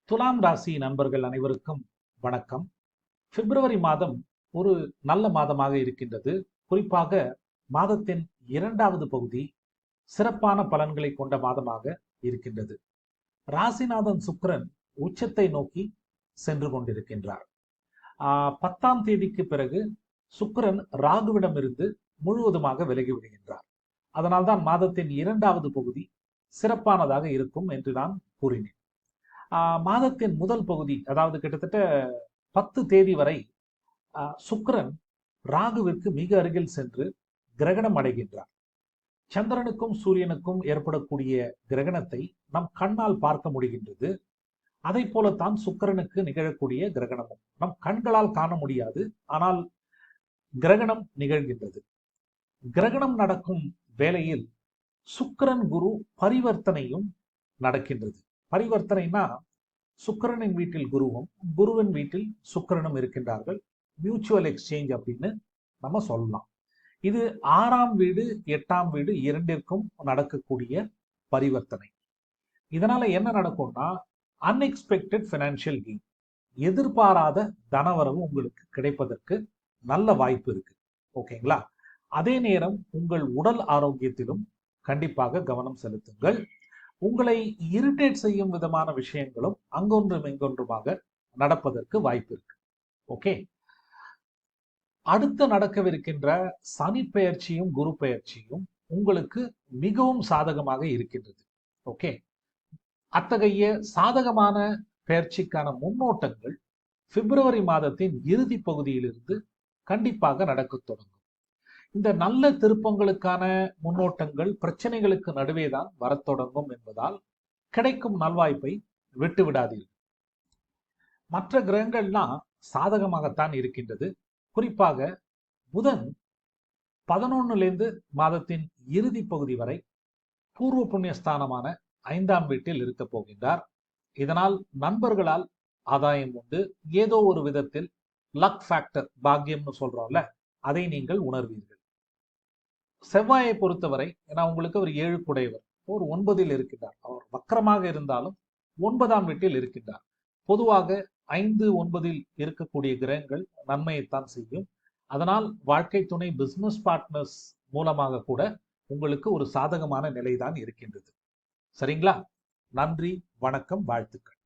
துலாம் ராசி நண்பர்கள் அனைவருக்கும் வணக்கம். பிப்ரவரி மாதம் ஒரு நல்ல மாதமாக இருக்கின்றது. குறிப்பாக மாதத்தின் இரண்டாவது பகுதி சிறப்பான பலன்களை கொண்ட மாதமாக இருக்கின்றது. ராசிநாதன் சுக்கிரன் உச்சத்தை நோக்கி சென்று கொண்டிருக்கின்றார். 10ஆம் தேதிக்கு பிறகு சுக்கிரன் ராகுவிடமிருந்து முழுவதுமாக விலகி விடுகின்றார். அதனால்தான் மாதத்தின் இரண்டாவது பகுதி சிறப்பானதாக இருக்கும் என்று நான் கூறினேன். மாதத்தின் முதல் பகுதி, அதாவது கிட்டத்தட்ட 10 தேதி வரை சுக்கிரன் ராகுவிற்கு மிக அருகில் சென்று கிரகணம் அடைகின்றார். சந்திரனுக்கும் சூரியனுக்கும் ஏற்படக்கூடிய கிரகணத்தை நம் கண்ணால் பார்க்க முடிகின்றது. அதை போலத்தான் சுக்கிரனுக்கு நிகழக்கூடிய கிரகணமும் நம் கண்களால் காண முடியாது, ஆனால் கிரகணம் நிகழ்கின்றது. கிரகணம் நடக்கும் வேளையில் சுக்கிரன் குரு பரிவர்த்தனையும் நடக்கின்றது. பரிவர்த்தனைனா சுக்கிரனின் வீட்டில் குருவும் குருவின் வீட்டில் சுக்கிரனும் இருக்கின்றார்கள். மியூச்சுவல் எக்ஸ்சேஞ்ச் அப்படின்னு நம்ம சொல்லலாம். இது 6ஆம் வீடு 8ஆம் வீடு இரண்டிற்கும் நடக்கக்கூடிய பரிவர்த்தனை. இதனால என்ன நடக்கும்னா, அன்எக்ஸ்பெக்டட் பினான்சியல் கெயின், எதிர்பாராத தனவரவு உங்களுக்கு கிடைப்பதற்கு நல்ல வாய்ப்பு இருக்கு. ஓகேங்களா? அதே நேரம் உங்கள் உடல் ஆரோக்கியத்திலும் கண்டிப்பாக கவனம் செலுத்துங்கள். உங்களை இரிட்டேட் செய்யும் விதமான விஷயங்களும் அங்கொன்றும் இங்கொன்றுமாக நடப்பதற்கு வாய்ப்பு இருக்கு. ஓகே, அடுத்து நடக்கவிருக்கின்ற சனி பெயர்ச்சியும் குரு பெயர்ச்சியும் உங்களுக்கு மிகவும் சாதகமாக இருக்கின்றது. ஓகே, அத்தகைய சாதகமான பெயர்ச்சிக்கான முன்னோட்டங்கள் பிப்ரவரி மாதத்தின் இறுதி பகுதியிலிருந்து கண்டிப்பாக நடக்க தொடங்கும். இந்த நல்ல திருப்பங்களுக்கான முன்னோட்டங்கள் பிரச்சனைகளுக்கு நடுவேதான் வரத் தொடங்கும் என்பதால் கிடைக்கும் நல்வாய்ப்பை விட்டு விடாதீர்கள். மற்ற கிரகங்கள்லாம் சாதகமாகத்தான் இருக்கின்றது. குறிப்பாக புதன் 11லேருந்து மாதத்தின் இறுதி பகுதி வரை பூர்வ புண்ணியஸ்தானமான 5ஆம் வீட்டில் இருக்க போகின்றார். இதனால் நண்பர்களால் ஆதாயம் உண்டு. ஏதோ ஒரு விதத்தில் லக் ஃபேக்டர், பாக்கியம்னு சொல்றோம்ல, அதை நீங்கள் உணர்வீர்கள். செவ்வாயை பொறுத்தவரை, ஏன்னா உங்களுக்கு ஒரு 7 குடையவர், ஒரு 9ல் இருக்கின்றார். அவர் வக்கரமாக இருந்தாலும் 9ஆம் வீட்டில் இருக்கின்றார். பொதுவாக 5, 9ல் இருக்கக்கூடிய கிரகங்கள் நன்மையைத்தான் செய்யும். அதனால் வாழ்க்கை துணை, பிசினஸ் பார்ட்னர்ஸ் மூலமாக கூட உங்களுக்கு ஒரு சாதகமான நிலைதான் இருக்கின்றது. சரிங்களா? நன்றி, வணக்கம், வாழ்த்துக்கள்.